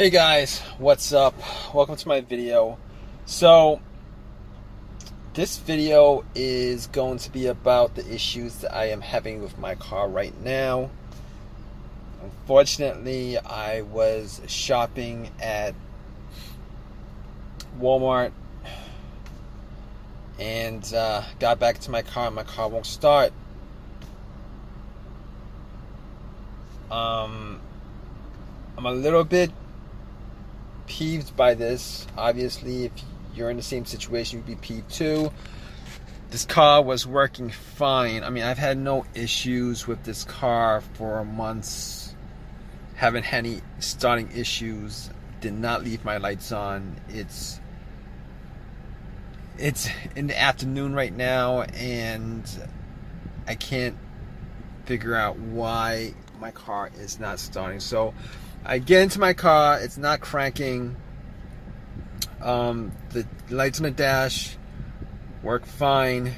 Hey guys, what's up? Welcome to my video. So this video is going to be about the issues that I am having with my car right now. Unfortunately, I was shopping at Walmart and got back to my car and my car won't start. I'm a little bit peeved by this. Obviously, if you're in the same situation, you'd be peeved too. This car was working fine. I mean, I've had no issues with this car for months. Haven't had any starting issues. Did not leave my lights on. It's in the afternoon right now, and I can't figure out why my car is not starting. So I get into my car, it's not cranking. The lights on the dash work fine.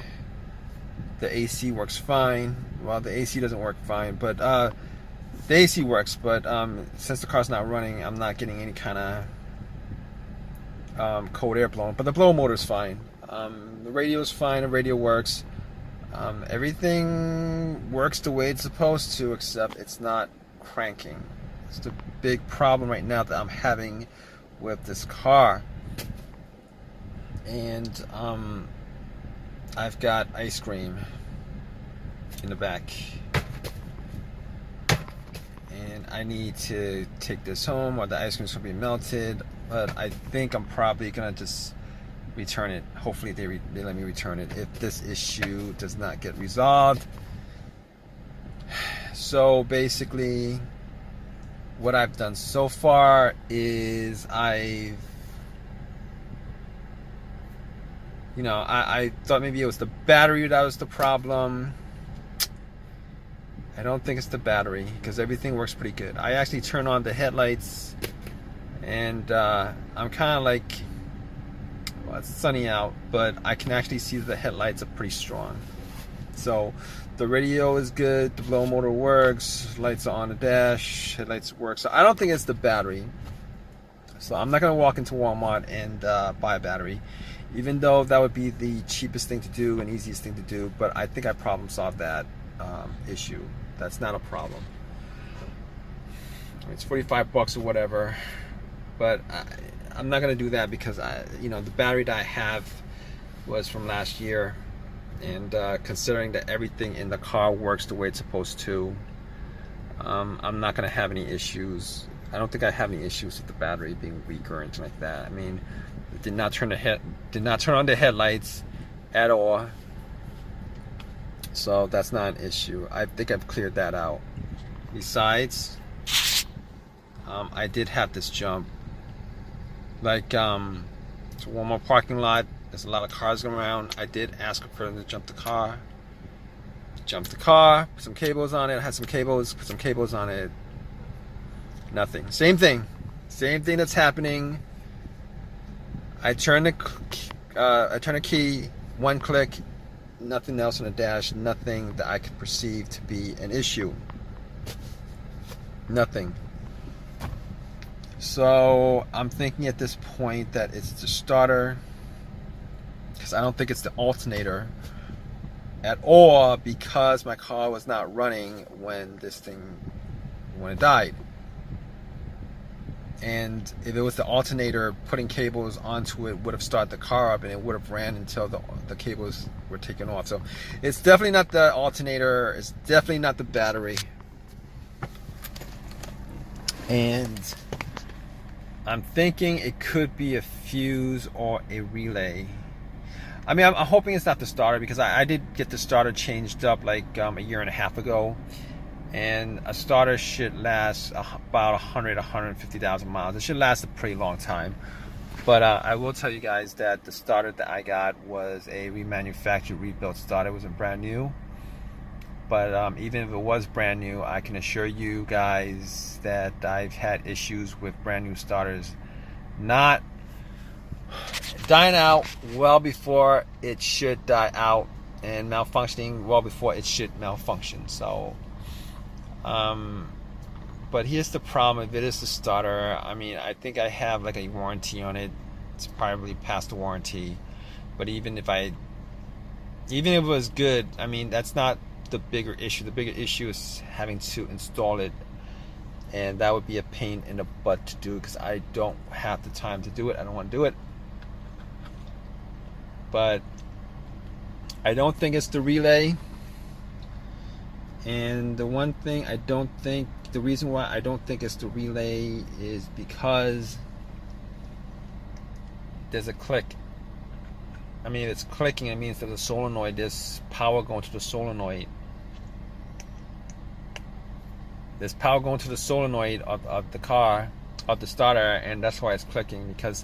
The AC works fine. Well, the AC doesn't work fine, but the AC works. But since the car's not running, I'm not getting any kind of cold air blowing. But the blower motor is fine. The radio is fine. The radio works. Everything works the way it's supposed to, except it's not cranking. It's the big problem right now that I'm having with this car. And I've got ice cream in the back, and I need to take this home or the ice cream's gonna be melted. But I think I'm probably gonna just return it. Hopefully they let me return it if this issue does not get resolved. So basically, what I've done so far is I thought maybe it was the battery that was the problem. I don't think it's the battery, because everything works pretty good. I actually turn on the headlights, and I'm kind of like, well, it's sunny out, but I can actually see that the headlights are pretty strong. So the radio is good, the blower motor works, lights are on the dash, headlights work. So I don't think it's the battery. So I'm not going to walk into Walmart and buy a battery, even though that would be the cheapest thing to do and easiest thing to do. But I think I problem solved that issue. That's not a problem. It's 45 bucks or whatever, but I'm not going to do that, because the battery that I have was from last year. And considering that everything in the car works the way it's supposed to, I'm not going to have any issues. I don't think I have any issues with the battery being weak or anything like that. I mean, it did not turn on the headlights at all. So that's not an issue. I think I've cleared that out. Besides, I did have this jump. Like, it's a Walmart parking lot. There's a lot of cars going around. I did ask for them to jump the car. Jumped the car, put some cables on it. I had some cables, put some cables on it. Nothing. Same thing. Same thing that's happening. I turn the key, one click, nothing else on the dash, nothing that I could perceive to be an issue. Nothing. So I'm thinking at this point that it's the starter, because I don't think it's the alternator at all, because my car was not running when it died. And if it was the alternator, putting cables onto it would have started the car up, and it would have ran until the cables were taken off. So it's definitely not the alternator. It's definitely not the battery. And I'm thinking it could be a fuse or a relay. I mean, I'm hoping it's not the starter, because I did get the starter changed up like a year and a half ago. And a starter should last about 150,000 miles. It should last a pretty long time. But I will tell you guys that the starter that I got was a remanufactured, rebuilt starter. It wasn't brand new. But even if it was brand new, I can assure you guys that I've had issues with brand new starters not dying out well before it should die out, and malfunctioning well before it should malfunction. So But here's the problem: if it is the starter, I mean, I think I have like a warranty on it. It's probably past the warranty. But even if it was good, I mean, that's not the bigger issue. The bigger issue is having to install it, and that would be a pain in the butt to do because I don't have the time to do it. I don't want to do it. But I don't think it's the relay. And the one thing the reason why I don't think it's the relay is because there's a click. I mean, if it's clicking, it means that the solenoid, there's power going to the solenoid. There's power going to the solenoid of the car, of the starter, and that's why it's clicking. Because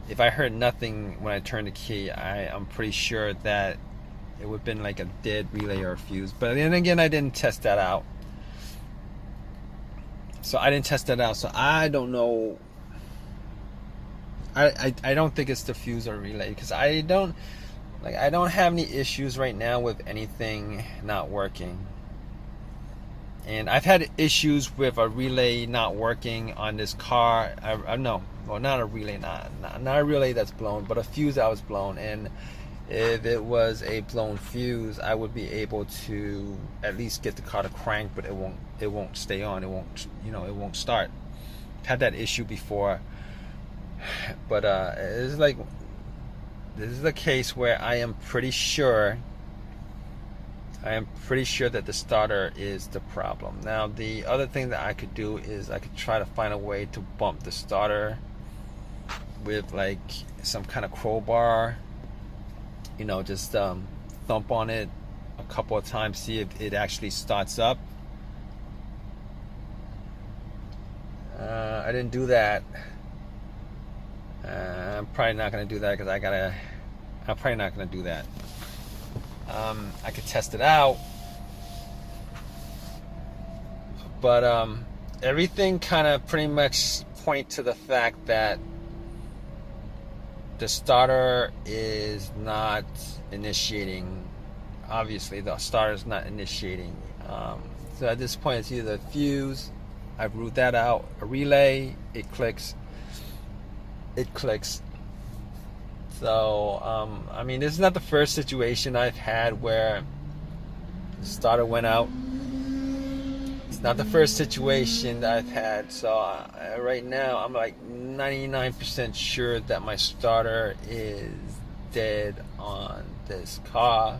if I heard nothing when I turned the key, I'm pretty sure that it would have been like a dead relay or a fuse. But then again, I didn't test that out. So I don't know. I don't think it's the fuse or relay, because I don't have any issues right now with anything not working. And I've had issues with a relay not working on this car. Not a relay, not a relay that's blown, but a fuse that was blown. And if it was a blown fuse, I would be able to at least get the car to crank, but it won't stay on. It won't start. I've had that issue before. But this is a case where I am pretty sure that the starter is the problem. Now, the other thing that I could do is I could try to find a way to bump the starter with like some kind of crowbar. Just thump on it a couple of times, see if it actually starts up. I didn't do that. I'm probably not going to do that because I'm probably not going to do that. I could test it out, but everything kind of pretty much point to the fact that the starter is not initiating. Obviously, the starter is not initiating. So at this point, it's either a fuse. I've ruled that out. A relay. It clicks. So I mean, this is not the first situation I've had where the starter went out. It's not the first situation that I've had. So right now, I'm like 99% sure that my starter is dead on this car.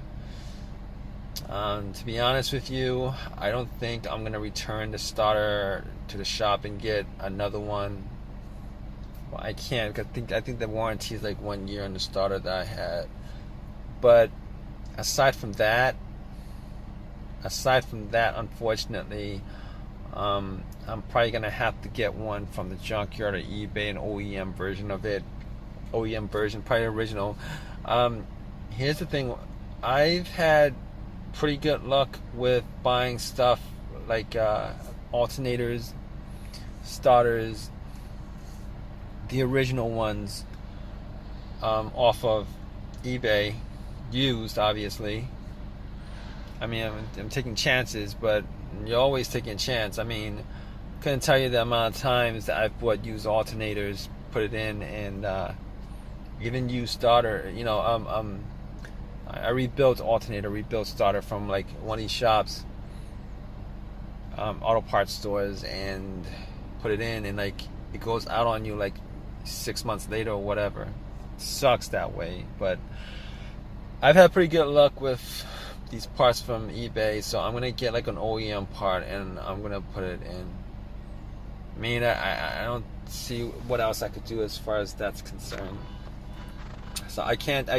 To be honest with you, I don't think I'm gonna return the starter to the shop and get another one. Well, I can't, because I think the warranty is like 1 year on the starter that I had. But aside from that, unfortunately, I'm probably gonna have to get one from the junkyard or eBay, an OEM version of it. OEM version, probably original. Here's the thing: I've had pretty good luck with buying stuff like alternators, starters, the original ones, off of eBay, used, obviously. I mean, I'm taking chances, but you're always taking a chance. I mean, couldn't tell you the amount of times that I've bought used alternators, put it in, and even used starter. I rebuilt starter from like one of these shops, auto parts stores, and put it in, and like it goes out on you like 6 months later or whatever. It sucks that way, but I've had pretty good luck with these parts from eBay, so I'm gonna get like an OEM part and I'm gonna put it in. I mean, I don't see what else I could do as far as that's concerned. So I can't.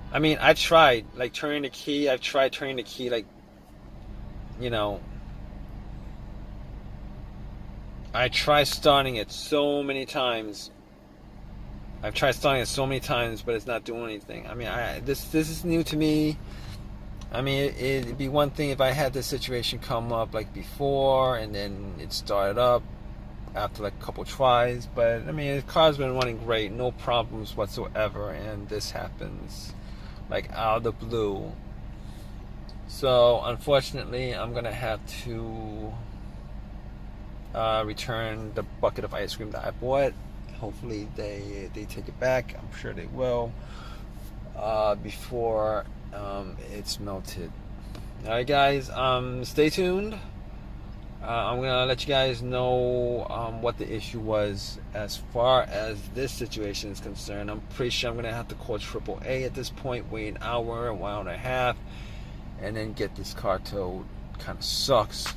I mean, I've tried like turning the key. I tried starting it so many times. But it's not doing anything. I mean, this is new to me. I mean, it'd be one thing if I had this situation come up like before, and then it started up after like a couple tries. But I mean, the car's been running great, no problems whatsoever, and this happens like out of the blue. So unfortunately, I'm gonna have to return the bucket of ice cream that I bought. Hopefully they take it back. I'm sure they will before it's melted. All right, guys. Stay tuned. I'm gonna let you guys know what the issue was as far as this situation is concerned. I'm pretty sure I'm gonna have to call AAA at this point, wait an hour and a half, and then get this car towed. Kind of sucks.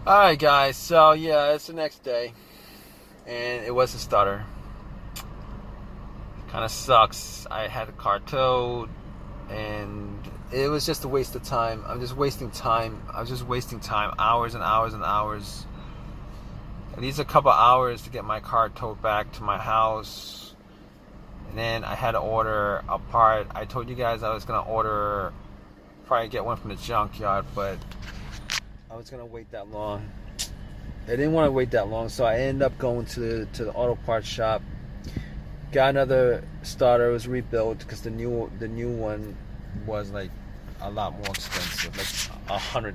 All right, guys. So yeah, it's the next day, and it was a stutter. Kind of sucks. I had the car towed, and it was just a waste of time. I'm just wasting time. I was just wasting time, hours and hours and hours. At least a couple hours to get my car towed back to my house. And then I had to order a part. I told you guys I was gonna probably get one from the junkyard, but I was gonna wait that long. I didn't want to wait that long, so I ended up going to the auto parts shop. Got another starter. It was rebuilt because the new one was like a lot more expensive, like $100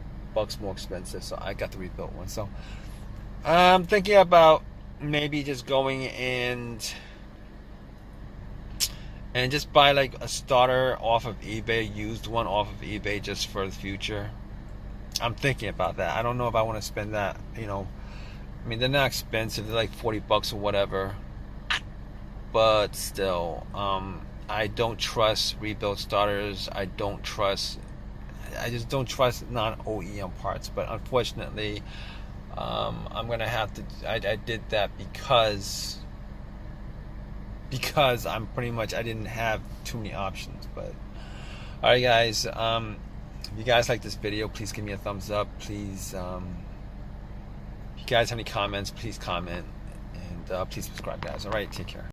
more expensive. So I got the rebuilt one. So I'm thinking about maybe just going and just buy like a starter off of eBay, used one off of eBay, just for the future. I'm thinking about that. I don't know if I want to spend that. I mean, they're not expensive. They're like $40 or whatever. But still, I don't trust rebuilt starters. I just don't trust non-OEM parts. But unfortunately, I'm gonna have to. I did that because I'm pretty much, I didn't have too many options. But all right, guys. If you guys like this video, please give me a thumbs up. Please, if you guys have any comments, please comment, and please subscribe, guys. All right, take care.